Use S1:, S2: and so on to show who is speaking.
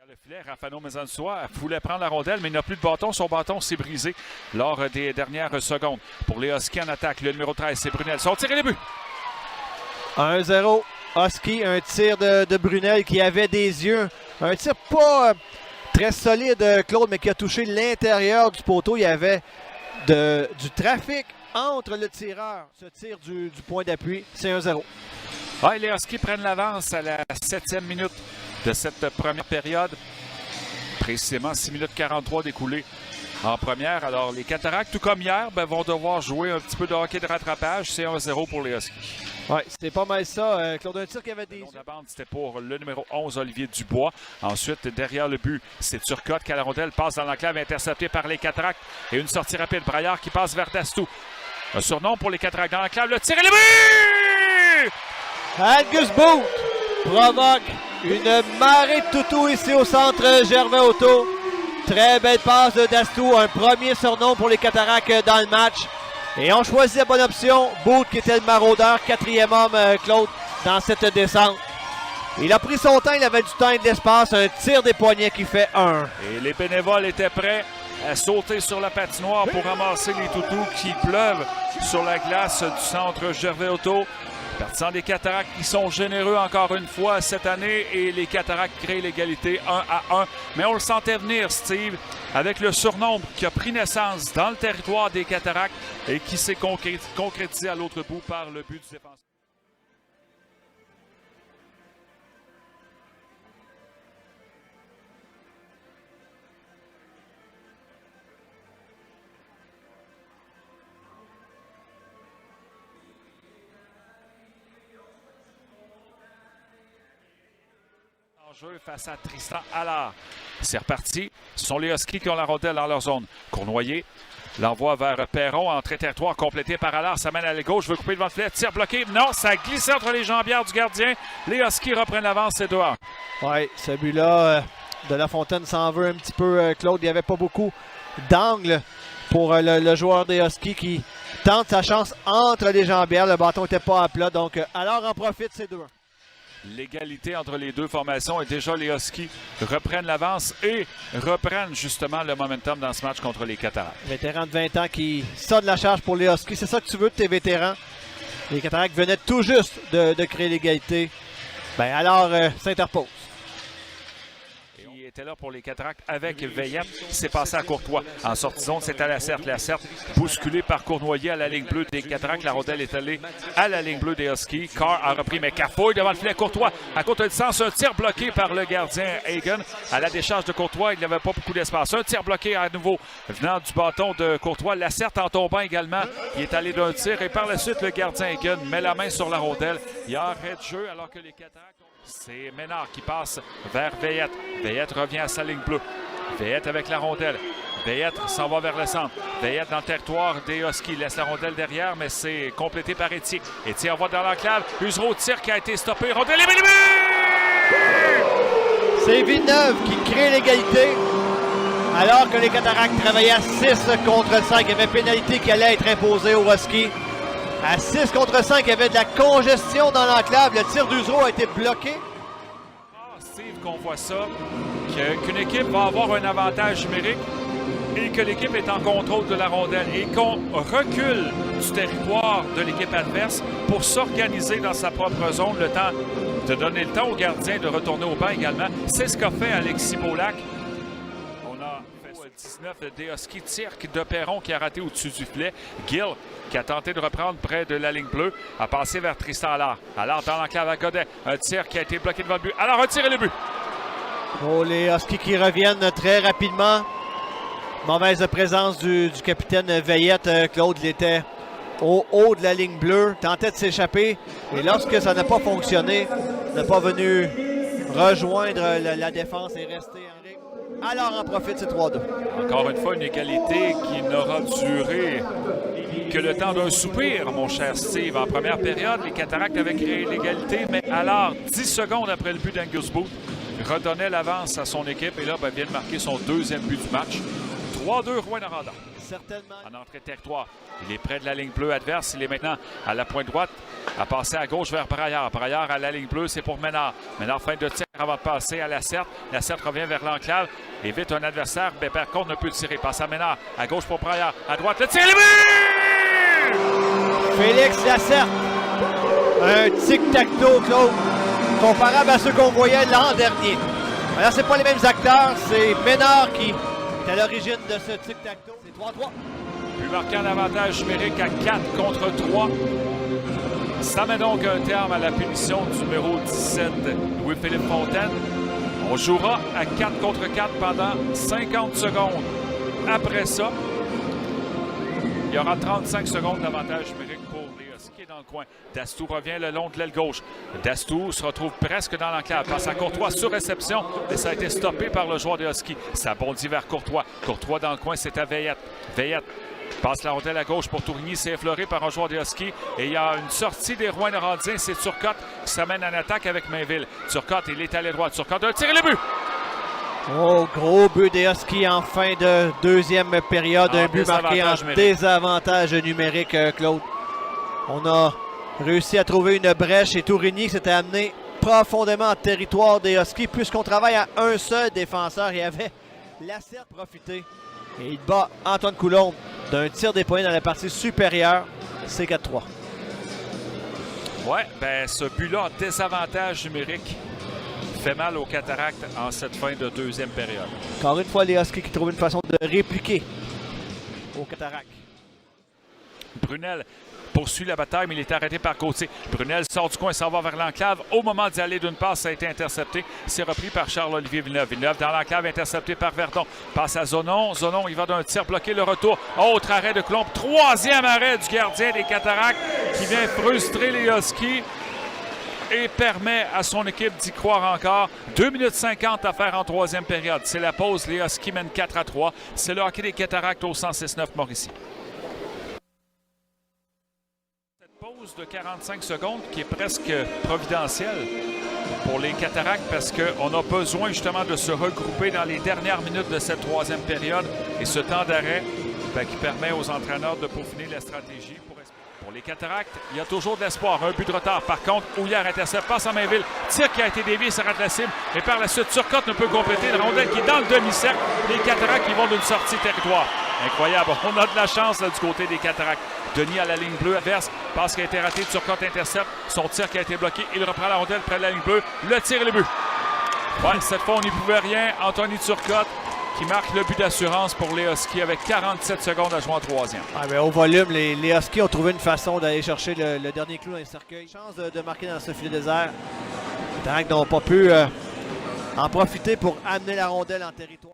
S1: Le filet, Rafano Mezansoa voulait prendre la rondelle, mais il n'a plus de bâton. Son bâton s'est brisé lors des dernières secondes. Pour les Huskies en attaque, le numéro 13, c'est Brunel. Son tir et les buts.
S2: 1-0. Husky, un tir de Brunel qui avait des yeux. Un tir pas très solide, Claude, mais qui a touché l'intérieur du poteau. Il y avait du trafic entre le tireur. Ce tir du point d'appui, c'est 1-0.
S1: Ouais, les Huskies prennent l'avance à la 7e minute de cette première période. Précisément 6 minutes 43 d'écoulées en première. Alors, les Cataractes, tout comme hier, vont devoir jouer un petit peu de hockey de rattrapage. C'est 1-0 pour les Huskies.
S2: Oui, c'était pas mal ça. Claude, un tir qui avait des...
S1: La bande, c'était pour le numéro 11, Olivier Dubois. Ensuite, derrière le but, c'est Turcotte qui a la rondelle, passe dans l'enclave, intercepté par les Cataractes. Et une sortie rapide. Braillard qui passe vers Dastou. Un surnom pour les Cataractes dans l'enclave. Le tir et le but!
S2: Angus Booth provoque une marée de toutous ici au centre Gervais Auto. Très belle passe de Dastou, un premier surnom pour les Cataractes dans le match. Et on choisit la bonne option. Booth qui était le maraudeur, 4e homme, Claude, dans cette descente. Il a pris son temps, il avait du temps et de l'espace. Un tir des poignets qui fait 1.
S1: Et les bénévoles étaient prêts à sauter sur la patinoire pour ramasser les toutous qui pleuvent sur la glace du centre Gervais Auto. Partisans des Cataractes qui sont généreux encore une fois cette année et les Cataractes créent l'égalité 1-1. Mais on le sentait venir, Steve, avec le surnombre qui a pris naissance dans le territoire des Cataractes et qui s'est concrétisé à l'autre bout par le but du défenseur. Jeu face à Tristan Allard. C'est reparti. Ce sont les Huskies qui ont la rondelle dans leur zone. Cournoyer l'envoie vers Perron. Entrée territoire complétée par Allard. Ça mène à la gauche. Veut couper devant le filet. Tir bloqué. Non, ça glisse entre les jambières du gardien. Les Huskies reprennent l'avance. C'est 2-1.
S2: Oui, celui-là, de La Fontaine s'en veut un petit peu, Claude. Il n'y avait pas beaucoup d'angle pour le joueur des Huskies qui tente sa chance entre les jambières. Le bâton n'était pas à plat. Donc, Allard en profite. C'est 2-1.
S1: L'égalité entre les deux formations et déjà les Huskies reprennent l'avance et reprennent justement le momentum dans ce match contre les Cataractes.
S2: Vétéran de 20 ans qui sonne la charge pour les Huskies. C'est ça que tu veux de tes vétérans. Les Cataractes venaient tout juste de créer l'égalité. Alors, s'interpose.
S1: Il était là pour les Cataractes avec Veillette. C'est passé à Courtois. En sortie zone, c'est à Lacerte. Lacerte bousculé par Cournoyer à la ligne bleue des Cataractes. La rondelle est allée à la ligne bleue des Huskies. Carr a repris, mais cafouille devant le filet. Courtois à côté de distance. Un tir bloqué par le gardien Hagen. À la décharge de Courtois, il n'avait pas beaucoup d'espace. Un tir bloqué à nouveau venant du bâton de Courtois. Lacerte en tombant également. Il est allé d'un tir et par la suite, le gardien Hagen met la main sur la rondelle. Il y a arrêt de jeu alors que les Cataractes... C'est Ménard qui passe vers Veillette. Veillette revient à sa ligne bleue. Veillette avec la rondelle. Veillette s'en va vers le centre. Veillette dans le territoire des Huskies. Laisse la rondelle derrière, mais c'est complété par Étienne. Étienne envoie dans l'enclave. Usereau tire qui a été stoppé. Rondelle et
S2: c'est Villeneuve qui crée l'égalité. Alors que les Cataractes travaillaient à 6 contre 5. Il y avait pénalité qui allait être imposée aux Huskies. À 6 contre 5, il y avait de la congestion dans l'enclave. Le tir d'Usereau a été bloqué.
S1: Steve, qu'on voit ça, qu'une équipe va avoir un avantage numérique et que l'équipe est en contrôle de la rondelle et qu'on recule du territoire de l'équipe adverse pour s'organiser dans sa propre zone, le temps de donner le temps au gardien de retourner au banc également. C'est ce qu'a fait Alexis Beaulac. On a fait 19 des Huskies, tir de Perron qui a raté au-dessus du filet. Gill qui a tenté de reprendre près de la ligne bleue, a passé vers Tristan Allard. Allard dans l'enclave à Godet. Un tir qui a été bloqué devant le but. Alors, un tir et le but.
S2: Oh, les Huskies qui reviennent très rapidement. Mauvaise présence du capitaine Veillette. Claude, il était au haut de la ligne bleue, tentait de s'échapper. Et lorsque ça n'a pas fonctionné, n'a pas venu rejoindre la défense et rester en règle. Alors, en profite, c'est 3-2.
S1: Encore une fois, une égalité qui n'aura duré que le temps d'un soupir, mon cher Steve. En première période, les Cataractes avaient créé l'égalité, mais alors, 10 secondes après le but d'Angus Booth, redonnait l'avance à son équipe. Et là, vient de marquer son deuxième but du match. 3-2, Rouyn-Noranda.
S2: Certainement.
S1: En entrée de territoire, il est près de la ligne bleue adverse. Il est maintenant à la pointe droite, à passer à gauche vers Braillard. Braillard à la ligne bleue, c'est pour Ménard. Ménard, fin de tir avant de passer à Lacerte. Lacerte revient vers l'enclave, évite un adversaire, mais par contre ne peut tirer. Passe à Ménard, à gauche pour Braillard, à droite, le tir, le but!
S2: Félix Lacerte, un tic-tac-toe, Claude, comparable à ceux qu'on voyait l'an dernier. Alors, c'est pas les mêmes acteurs, c'est Ménard qui est à l'origine de ce tic-tac-toe. C'est 3-3.
S1: Puis marquant l'avantage numérique à 4 contre 3. Ça met donc un terme à la punition du numéro 17, Louis-Philippe Fontaine. On jouera à 4 contre 4 pendant 50 secondes. Après ça, il y aura 35 secondes d'avantage numérique pour les Huskies dans le coin. Dastou revient le long de l'aile gauche. Dastou se retrouve presque dans l'enclave. Passe à Courtois sur réception, mais ça a été stoppé par le joueur des Huskies. Ça bondit vers Courtois. Courtois dans le coin, c'est à Veillette. Veillette passe la rondelle à gauche pour Tourigny. C'est effleuré par un joueur des Huskies. Et il y a une sortie des Rouyn-Norandins. C'est Turcotte qui s'amène en attaque avec Mainville. Turcotte, il est allé droit. Turcotte, un tir et le but!
S2: Oh, gros but des Huskies en fin de deuxième période. Un but marqué en désavantage numérique, Claude. On a réussi à trouver une brèche et Tourigny qui s'était amené profondément en territoire des Huskies puisqu'on travaille à un seul défenseur. Il avait Lacerte profité. Et il bat Antoine Coulombe d'un tir des poignets dans la partie supérieure. C'est 4-3.
S1: Ouais, ben ce but-là en désavantage numérique fait mal aux Cataractes en cette fin de deuxième période.
S2: Encore une fois, les Huskies qui trouvent une façon de répliquer aux Cataractes.
S1: Brunel poursuit la bataille, mais il est arrêté par Gauthier. Brunel sort du coin, s'en va vers l'enclave. Au moment d'y aller d'une passe, ça a été intercepté. C'est repris par Charles-Olivier Villeneuve. Villeneuve dans l'enclave, intercepté par Verdon. Passe à Zonon. Zonon, il va d'un tir bloqué, le retour. Autre arrêt de Coulombe. Troisième arrêt du gardien des Cataractes qui vient frustrer les Huskies et permet à son équipe d'y croire encore. 2 minutes 50 à faire en troisième période. C'est la pause. Les Huskies mènent 4-3. C'est le hockey des Cataractes au 106-9 Mauricie. De 45 secondes qui est presque providentielle pour les Cataractes parce qu'on a besoin justement de se regrouper dans les dernières minutes de cette troisième période et ce temps d'arrêt qui permet aux entraîneurs de peaufiner la stratégie. Pour les Cataractes, il y a toujours de l'espoir. Un but de retard. Par contre, Houillard intercepte, passe à Mainville. Tir qui a été dévié, ça rate la cible. Et par la suite, Turcotte ne peut compléter. La rondelle qui est dans le demi-cercle. Les Cataractes qui vont d'une sortie territoire. Incroyable. On a de la chance là, du côté des Cataractes. Denis à la ligne bleue adverse. Passe qui a été ratée. Turcotte intercepte. Son tir qui a été bloqué. Il reprend la rondelle près de la ligne bleue. Le tir et le but. Ouais, cette fois, on n'y pouvait rien. Anthony Turcotte qui marque le but d'assurance pour les Huskies avec 47 secondes à jouer en troisième.
S2: Ah, mais au volume, les Huskies ont trouvé une façon d'aller chercher le dernier clou dans les cercueils. Chance de marquer dans ce filet désert. Les Cataractes n'ont pas pu en profiter pour amener la rondelle en territoire.